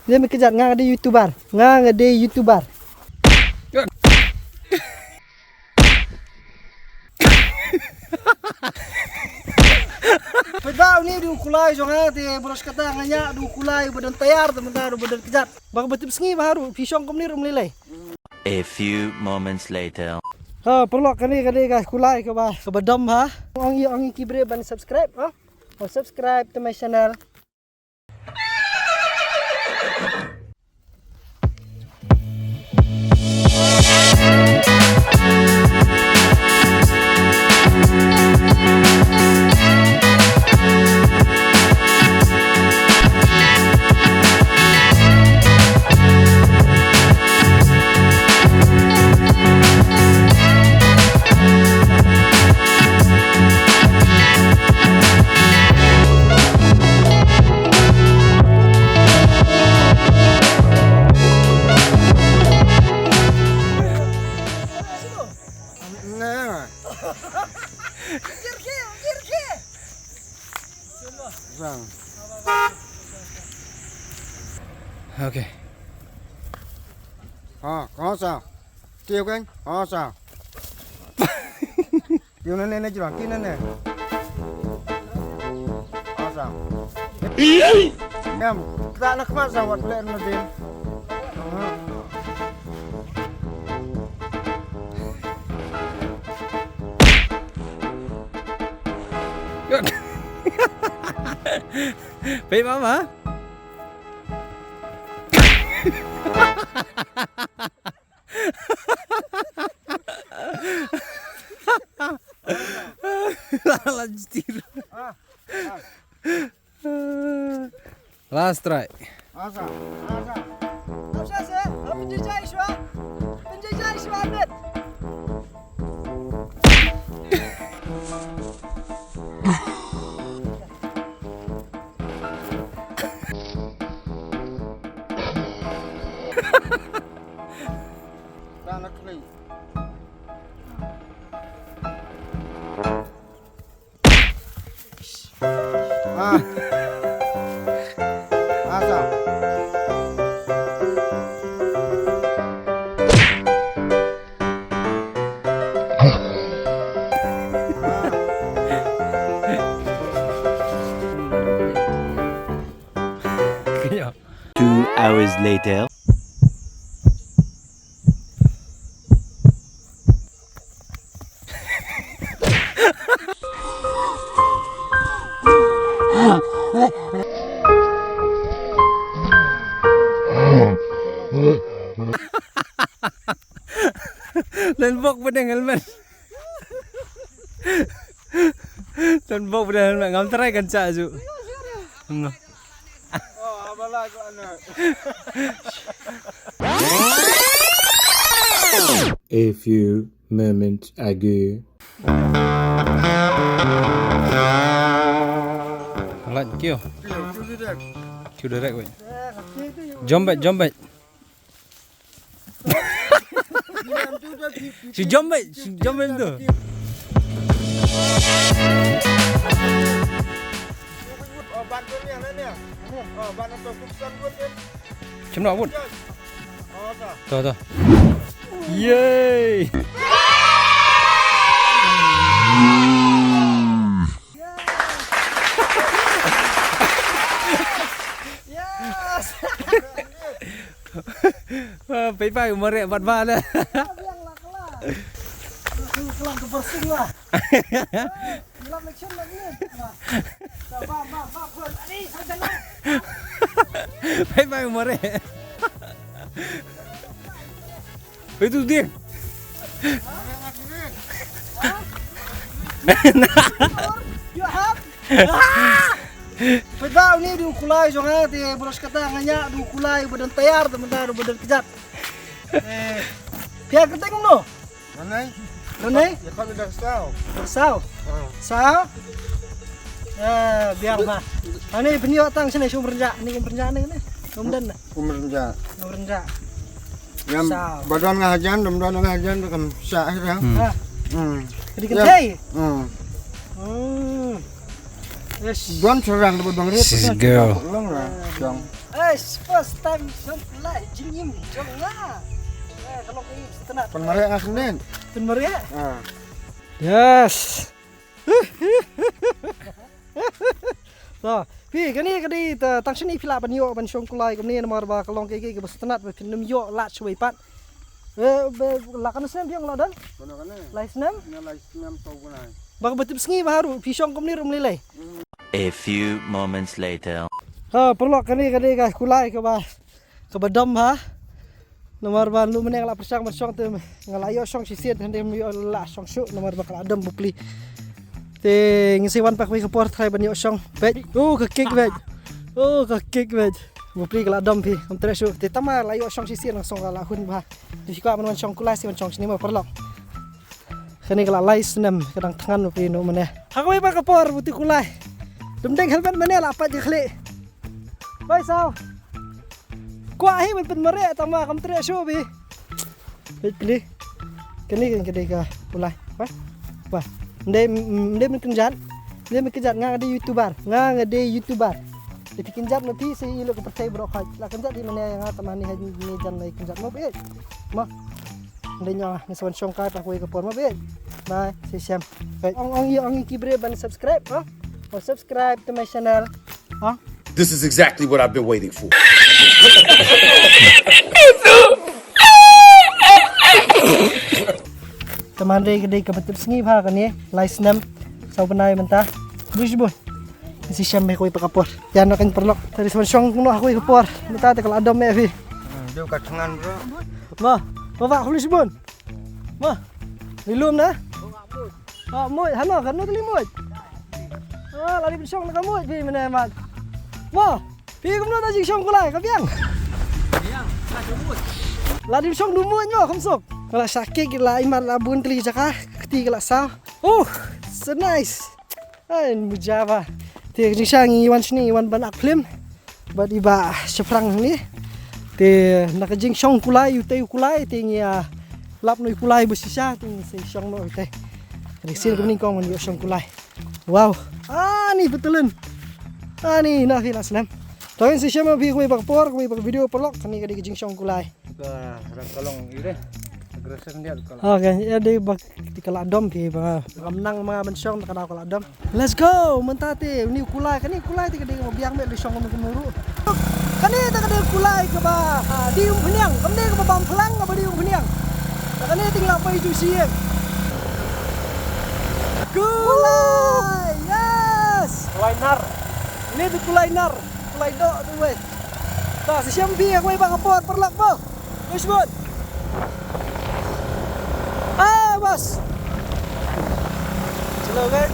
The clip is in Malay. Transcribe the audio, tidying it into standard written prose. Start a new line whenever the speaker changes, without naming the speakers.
Dia kejat ngang ada YouTuber. Ngang ada YouTuber. Pedau ni du kulai jonga te boros kata nganya du kulai badan tayar teman-teman badan kejat. Bang betul sengi baru pisong kom ni rum lelai.
A few moments later.
Ha perlu kani guys kulai ke bah ke badam ha. Ongi kibre ban subscribe ha. Oh, subscribe to my channel.
Ok.
Có sao? Kêu cái anh, có sao? Kêu nó lên đây chỉ bảo kia lên này. Có sao? Em, ra nó không sao vật lên nó tìm.
Baik mama. Lanjut. Last try.
Asa.
Apa sih? Apa penjajah Iswa? Penjajah Iswa update.
Ra nó kli. Asa.
Kaya.
2 hours later.
Lembok pada helmet. Lembok pada helmet. Ngam try kan cak ju.
Oh, apalah kau anak.
A few moments ago.
Alat kyo.
Kêu direct.
Kyo direct weh. Jom back. Si jom back tu.
Bạn tôi nè, nè. Bạn nó tôi cũng sân luôn đi.
Chấm nào bút.
Sao?
Tuh. Yeay.
Yes.
Pai umur buat mana?
Bianglah kelah. Kelah ke persing lah. Kelah action lagi ni. Bang. Ini saya jalan.
Pai umur. Itu dia.
You have? Pedau ni du kulai jonga te boros kata nganya du kulai badan tayar teman-teman badan kejat. Pihak keteng no.
Mana?
Renai?
Ya kau udah sao.
Sao? Sao? Biar mah. Ini penyu tang sini sumber renjak. Ini sumber renjak ni. Sumber renjak.
Kumerja.
Sumber renjak.
Yang
Sao?
badan ngajan, badan ngajan tu kan sah ya.
Ha.
Hmm.
Jadi kentai.
Hmm. Don serang dapat Bang Rit.
This girl.
Long lah. Jong.
First time jom lah, jinyim jom lah. Kalau kayak setenat.
Penmaria ngasenen.
Bener ya?
Ah.
Yes. So, pi kani tang sini pila ban yo ban shong kulai kani nomor ba kalong ke setenat ba pinum yo lat shwe pat. La kan sem piang la dan.
Kono kana.
Lai senam.
Nyalai senam tau kunai.
Bang betip sengi baru pi shong komni rum lelai.
A few moments later.
Ha perlu kani ka kulai ke ba dam ha. Nomor ban lu meneng la persang bersong tu ngalayo shong sisiat hande yo la shong shu nomor ba kala dam bukli. Te ngisi wan pak wi ke por trai ban yo shong. Bej. Ke kek bej. Ke kek bej. Bukli kala dam pi am tre shu. Te tama la yo shong sisiat langsung la hun ba. Di ka man shong kulai si man shong sini ma perlu. Kani kala lai senam kadang tangan pi no meneh. Aku wi pak ke por buti kulai. Dumdeng helmet meneh la apa je khli. Bai sao. Kuah hiมันเป็นมะเระตามาคำเตะโชบีเฮ็ดกลีkani kan kedai ka pulai apa apa ndemมันkenjat nga ada youtuber tapi kenjat nanti si ilo ke percaya brok haj la kenjat di mana yang tamani haj ni jan lai kenjat mo be ma ndenya ni sawan shong kai pa ko ke por mo be bye si syam ong kibre ban subscribe ha or subscribe to my channel ha.
This is exactly what I've been waiting for.
Teman dai kedai ke betul sengi pha kan ni lai senam sau benai mentah bisbun si syam me koi pakapor yan akan perlok dari song no aku ikapor mentah te kalau adam me fi
Dia kat tangan bro.
ma pak kulis bun ma dilum na moy hano kan no telimut lari song nak moy fi mana mat ma fi kum no ta jing song kulai ka biang lari song dumut mo kamsok kalau sakit gila iman labun teli jaka keti gila sao so nice mujaba te nisang iwan sini iwan banak film bad iba seprang ni te nakajing song kulai utei kulai te ngia lap noi kulai besisa te se song no utei dari sini kuning kong man song kulai wow ni betulun ni na fila senam tawin si syama bi kuwi pakpor kuwi pak video pelok kani kadi jing song kulai
Ka kalong ire. Agression dia kalau.
Okay, ada bak di kaladom pi ba menang mga bensong na kana kaladom. Let's go, mentate ni kulai kani kulai ti kadang biang me li song mo kumuru. Kani ta kadang kulai ka ba di um phniang, kamne ka ba bam phlang ka ba di um phniang. Ta kani tingla pai tu siek. Kulai, yes. Kulai nar. Ini tu kulai nar, kulai do tu weh. Ta si syam pi aku ba kapor perlak bo. Wis bot. Bos. Chalo guys.